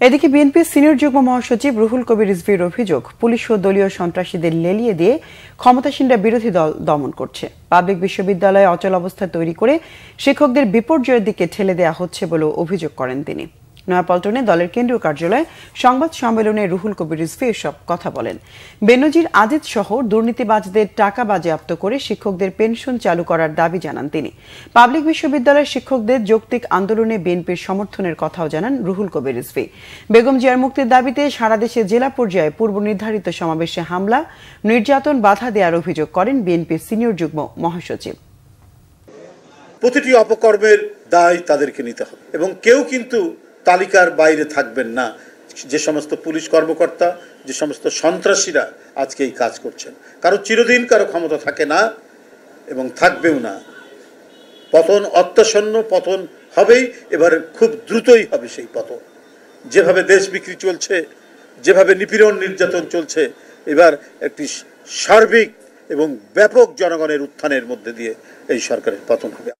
এদিকে বিএনপির সিনিয়র যুগ্ম মহাসচিব রুহুল কবির রিজভীর অভিযোগ, পুলিশ ও দলীয় সন্ত্রাসীদের লেলিয়ে দিয়ে ক্ষমতাসীনরা বিরোধী দল দমন করছে। পাবলিক বিশ্ববিদ্যালয়ে অচল অবস্থা তৈরি করে শিক্ষকদের বিপর্যয়ের দিকে ঠেলে দেওয়া হচ্ছে বলেও অভিযোগ করেন তিনি। নয়াপল্টনে দলের কেন্দ্রীয় কার্যালয়ে সংবাদ সম্মেলনে রুহুল কবির রিজভী এসব কথা বলেন। বেনজির আজিজ সহ দুর্নীতিবাজদের টাকা বাজেয়াপ্ত করে শিক্ষকদের পেনশন চালু করার দাবি জানান তিনি। পাবলিক বিশ্ববিদ্যালয়ের শিক্ষকদের যৌক্তিক আন্দোলনে বিএনপির সমর্থনের কথাও জানান রুহুল কবির রিজভী। বেগম জিয়ার মুক্তির দাবিতে সারা দেশে জেলা পর্যায়ে পূর্ব নির্ধারিত সমাবেশে হামলা, নির্যাতন, বাধা দেওয়ার অভিযোগ করেন বিএনপির সিনিয়র যুগ্ম মহাসচিব। প্রতিটি অপকর্মের দায় তাদেরকে নিতে হবে এবং কেউ কিন্তু তালিকার বাইরে থাকবেন না। যে সমস্ত পুলিশ কর্মকর্তা, যে সমস্ত সন্ত্রাসীরা আজকে এই কাজ করছেন, কারো চিরদিন কারো ক্ষমতা থাকে না এবং থাকবেও না। পতন অত্যাসন্ন, পতন হবেই, এবার খুব দ্রুতই হবে সেই পতন। যেভাবে দেশ বিক্রি চলছে, যেভাবে নিপীড়ন নির্যাতন চলছে, এবার একটি সার্বিক এবং ব্যাপক জনগণের উত্থানের মধ্যে দিয়ে এই সরকারের পতন হবে।